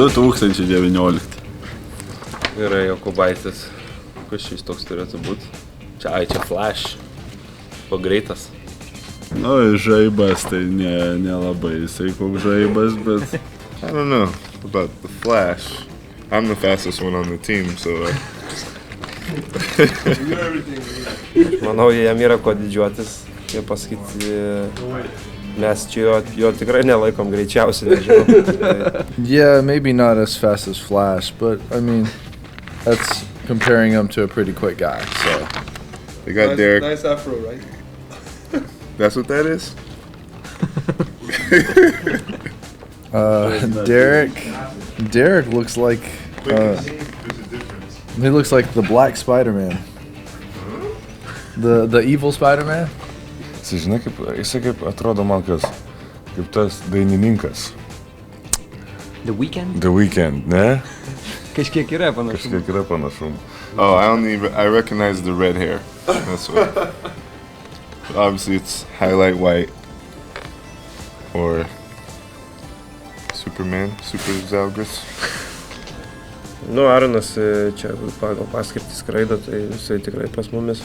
2019. Yra Jokubaitis. Kas šis toks turėtų būti? Čia Flash. Pagreitas. Nu, žaibas, tai nelabai jisai koks žaibas, bet... I don't know about the Flash. I'm the fastest one on the team, so... Manau, jam yra ko didžiuotis. Kaip pasakyti, mes čia jo tikrai nelaikom greičiausiai, nežinau. Yeah, maybe not as fast as Flash, but I mean, that's comparing him to a pretty quick guy, so... They got Derek. Nice afro, right? That's what that is? Derek looks like... There's a difference. he looks like the Black Spider-Man. The evil Spider-Man? Žinai, jisai kaip atrodo man kaip tas dainininkas. The Weeknd? The Weeknd, ne? Kažkiek yra panašumų. Oh, I recognize the red hair. That's what. Obviously, it's highlight white or Superman, Super Zalgris. Nu, Aronas čia pagal paskirtį skraido, tai jisai tikrai pas mumis.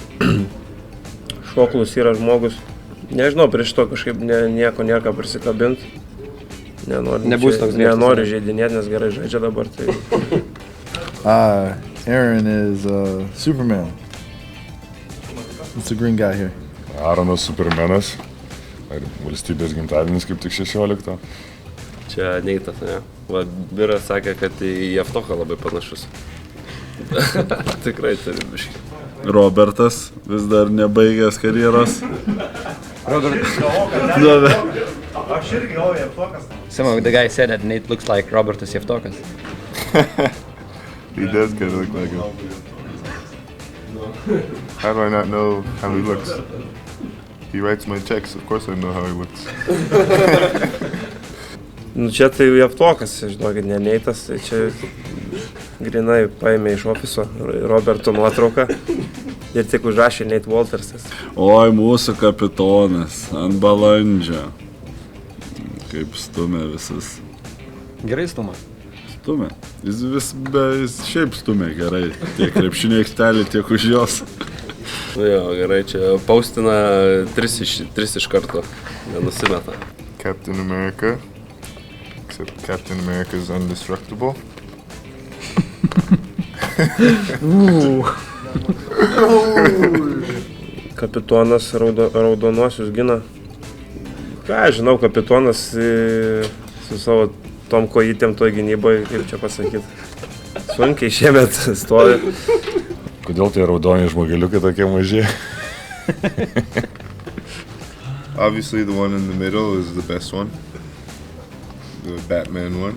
Šoklus yra žmogus. Nežinau, prieš to kažkaip nieko nėra ką prisikabint. Nenori žaidinėti, nes gerai žaidžia dabar. Tai... Aaron is Superman. It's a green guy here. Aronas Supermanas. Ir valstybės gimtadienis kaip tik 16. Čia Neitas, ne? Va, Biras sakė, kad į Jeftoką labai panašus. Tikrai turi biškį. Robertas vis dar nebaigęs karjeros. Some of the guys said that Nate looks like Robertas Jeftokas. He does kind of look like him. How do I not know how he looks? He writes my checks, of course I know how he looks. Nu, čia tai Jeftokas, žinokit, ne Neitas, tai čia grinai paėmė iš ofiso Roberto nuotrauką ir tik užrašė Nate Waltersas. Oi, mūsų kapitonas ant balandžio. Kaip stumia visas. Gerai stuma. Stumia. Jis šiaip stumia gerai. Tiek krepšinio aikštelė, tiek už jos. Nu jo, gerai, čia paustina 3 iš karto, nenusimeta. Captain America. Except Captain America is indestructible. Kapitonas raudonuosius gina. Ką, žinau, kapitonas su savo tom kojytėm toj gynyboje, kaip čia pasakyti. Sunkiai šiemet stovi. Kodėl tie raudoni žmogeliukai tokie maži? Obviously the one in the middle is the best one. The Batman one.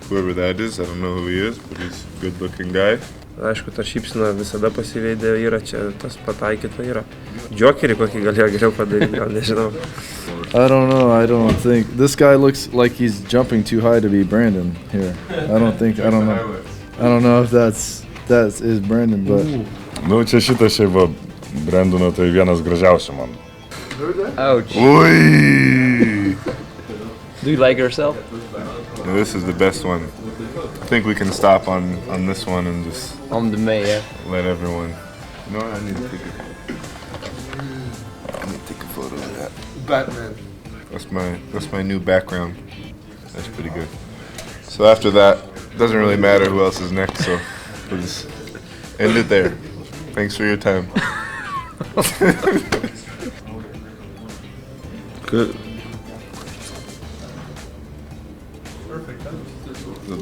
Whoever that is, I don't know who he is, but he's a good looking guy. Aišku, ta šypsina visada pasiveidė yra, čia tas pataikyta yra. Jokerį kokį galėjo geriau padaryti, gal nežinau. I don't know, I don't think. This guy looks like he's jumping too high to be Brandon here. I don't know if that is Brandon, but... Nu, čia šitas šiaip va, Brandono tai vienas gražiausių man. Ouch. Oi! Do you like yourself? No, this is the best one. I think we can stop on this one and just On the May, yeah. let everyone... You know what, I need to take a photo of that. Batman. That's my new background. That's pretty good. So after that, doesn't really matter who else is next, so we'll just end it there. Thanks for your time. Good.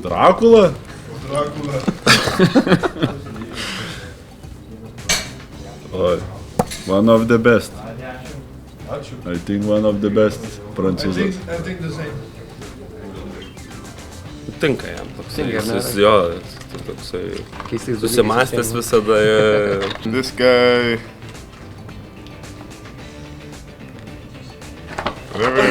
Dracula? Oi, one of the best. I think one of the best prancūzas. I think the same. Tinka jam toksai, Tinka, ne? jis jo, toksai susimąstęs visada. This guy... Whatever.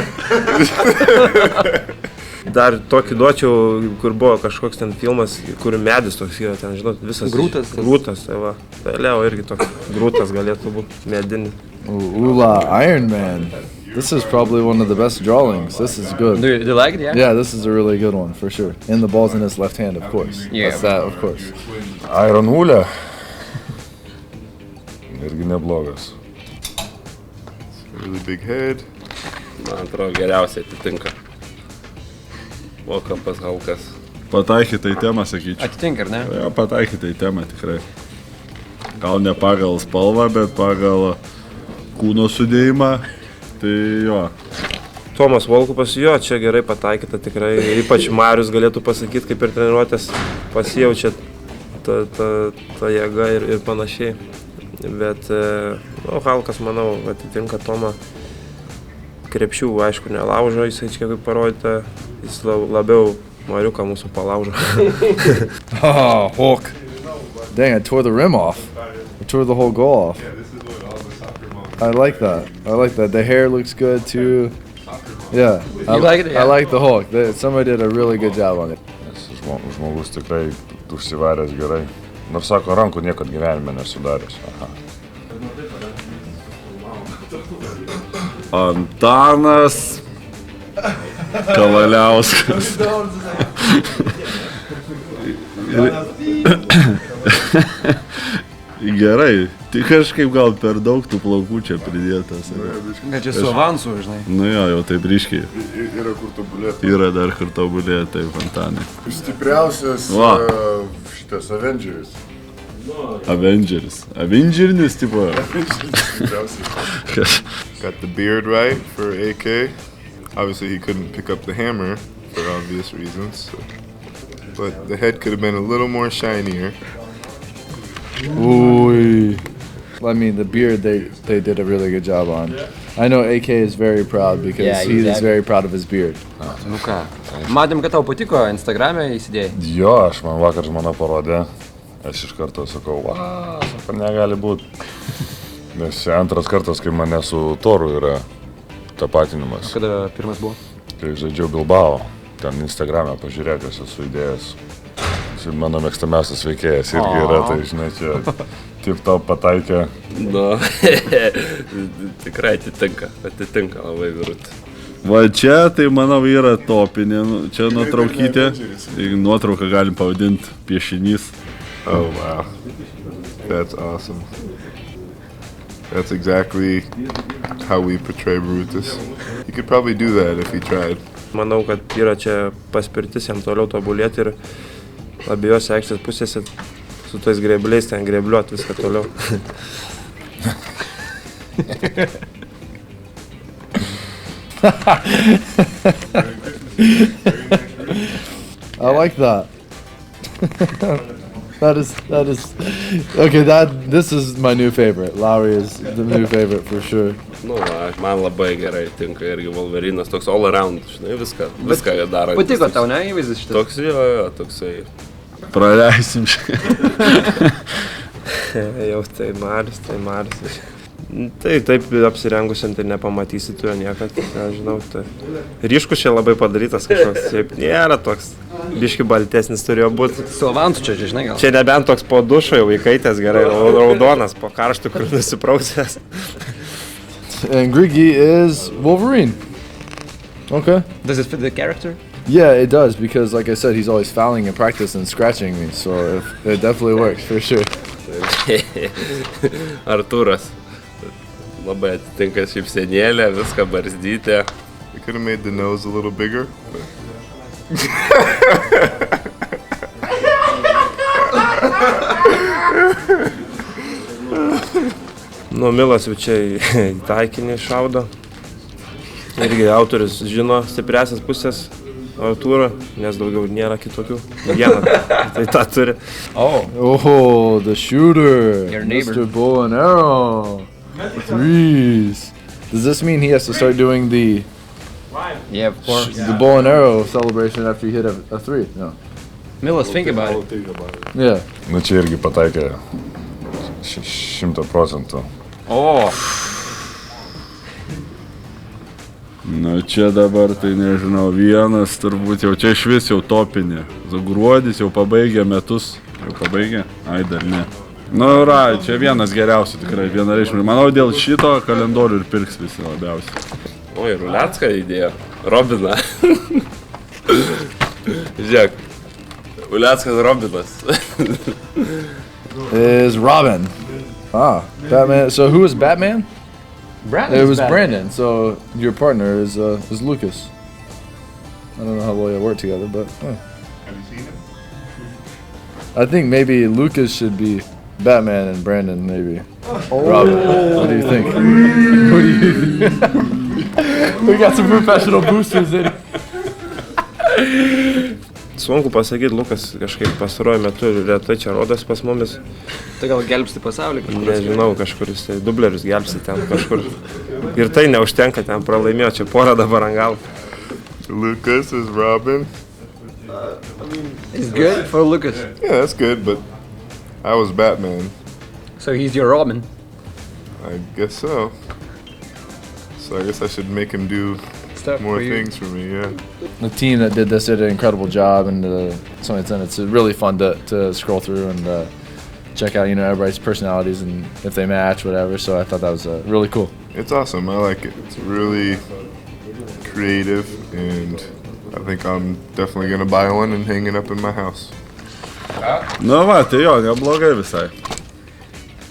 Dar tokį duočiau, kur buvo kažkoks ten filmas, kur medis toks yra, ten, žinot, visas... Grūtas. Grūtas, tai va. Tai Leo irgi toks grūtas galėtų būti medinis. Ula, Iron Man. This is probably one of the best drawings. This is good. Do you like it? Yeah. Yeah, this is a really good one for sure. And the ball's in his left hand, of course. Yeah. That's that, of course. Iron Ule. Irgi neblogas. Really big head. Man atrodo, geriausiai atitinka. Walkapas Halkas. Pataikyta į temą, sakyčiau. Atitinka, ar ne? Jo, pataikyta į temą tikrai. Gal ne pagal spalvą, bet pagal kūno sudėjimą. Tai jo. Tomas Volkupas, jo, čia gerai pataikyta tikrai. Ypač Marius galėtų pasakyti, kaip ir treniruotės pasijaučia ta jėga ir panašiai. Bet Halkas, manau, atitinka Tomą. Krepšių, aišku, nelaužo, jisai čia kaip parodyta. Jis labiau Mariuką mūsų palaužo. Oh, Hulk. Dang, I tore the rim off. I tore the whole goal off. I like that. I like that. The hair looks good too. Yeah. You like it? Yeah. I like the Hulk. Somebody did a really good job on it. Žmogus tikrai užsivaręs gerai. Nors sako, rankų niekad gyvenime nesudaręs. Aha. Antanas Kavaliauskas. Gerai, tik kažkaip gal per daug tų plaukų čia pridėtas. Kad čia su avansu, žinai. Nu jo, jau taip ryškiai. Yra kur tobulėti. Yra dar kur tobulėti, taip, Antanai. Stipriausias Va. šitas Avengeris. Avengerinis, tipo. Got the beard right for AK. Obviously he couldn't pick up the hammer for obvious reasons. So. But the head could have been a little more shinier. Ooh. I mean, the beard they did a really good job on. I know AK is very proud because Yeah, he is exactly. very proud of his beard. Nu ką, matėm, kad tau patiko, Instagram'e įsidėjai. Jo, aš man vakar žmona parodė. Aš iš karto sakau, sako, negali būti. Nes čia antras kartas, kai mane su Toru yra tapatinimas. Kada pirmas buvo? Kai žaidžiau Bilbao, ten Instagram'e pažiūrėk, aš esu įdėjęs. Jis mano mėgstamiausias veikėjas irgi yra, tai žinai, čia taip tau pataikė. Nu, tikrai atitinka labai virut. Va čia, tai manau, yra topinė, čia nuotraukytė. Nuotrauką galim pavadinti piešinys. Oh wow. That's awesome. That's exactly how we portray Brutus. He could probably do that if he tried. Manau, kad yra čia paspirtis jam toliau tobulėti ir abiejose aikštės pusėse su tais grebliais ten grebliuot viską toliau. I like that. That is okay. This is my new favorite. Lowry is the new favorite for sure. Nu, man labai gerai tinka irgi Wolverinas, toks all around, žinai, viską daro. Patiko tau, ne, įvaizdis šitas? Toks jo, toksai. Praleisim šią. Jau tai Marius. Tai taip apsirengusiam tai nepamatysi tu jo niekad, nežinau, tai ryškus čia labai padarytas kažkoks, šiaip nėra toks, biški baltesnis turėjo būti. Su avansu čia, žinai, gal? Čia nebent toks po dušo jau įkaitęs gerai, raudonas, po karštų, kur nusiprausęs. And Grigi is Wolverine. Okay. Does it fit the character? Yeah, it does because, like I said, he's always fouling in practice and scratching me, so it definitely works for sure. Artūras. Labai atitinka šypsenėlę, viską barzdytę. We could have made the nose a little bigger. Nu, Milas jau čia į taikinį šaudo. Irgi autorius žino stipriasias pusės Artūro, nes daugiau nėra kitokių. Vieną, tai tą turi. Oh, the shooter, Your neighbor. Mr. Bow and Arrow. Threes. Does this mean he has to start doing the Yeah, of course. the bow and arrow celebration after you hit a three? No. Milas, think about it. Yeah. Nu čia irgi pataikė 100%. O, Nu čia dabar, tai nežinau, vienas turbūt jau čia išvis jau topinė. Gruodis jau pabaigė metus. Jau pabaigė? Ai, dar ne. Nu, čia vienas geriausių tikrai, vienareikšmiai. Manau, dėl šito kalendorių ir pirks visi labiausiai. O, ir Ulecką įdėjo. Robiną. Žiūrėk. Uleckas Robinas. Is Robin. Ah, Batman. So who is Batman? Brandon's It was Batman. Brandon. So your partner is Lucas. I don't know how well you work together, but Have you seen him? I think maybe Lucas should be Batman and Brandon maybe Robin. What do you think? What do you think? We got some professional boosters in. Sunku pasakyti, Lukas kažkaip pastaruoju metu retai čia rodas pas mumis. Tai gal gelbsti pasaulį kažkur. Nežinau, kažkuris tai dublerius gelbsti ten kažkur. Ir tai neužtenka, ten pralaimėjo, čia porą dabar ant gal. Lucas is Robin. It's good for Lucas. Yeah, that's good, but I was Batman. So he's your Robin. I guess so. So I guess I should make him do Stuff more for you. things for me, yeah. The team that did this did an incredible job, and it's really fun to scroll through and check out, everybody's personalities and if they match, whatever. So I thought that was really cool. It's awesome. I like it. It's really creative, and I think I'm definitely gonna buy one and hang it up in my house. Nu va, tai jo, neblogai visai.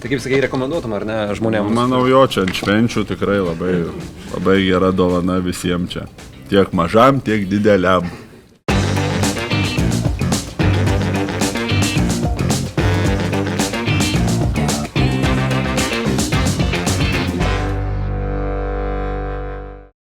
Tai kaip sakai, rekomenduotum ar ne žmonėms? Manau jo, čia ant švenčių tikrai labai gera dovana visiems čia. Tiek mažam, tiek dideliam.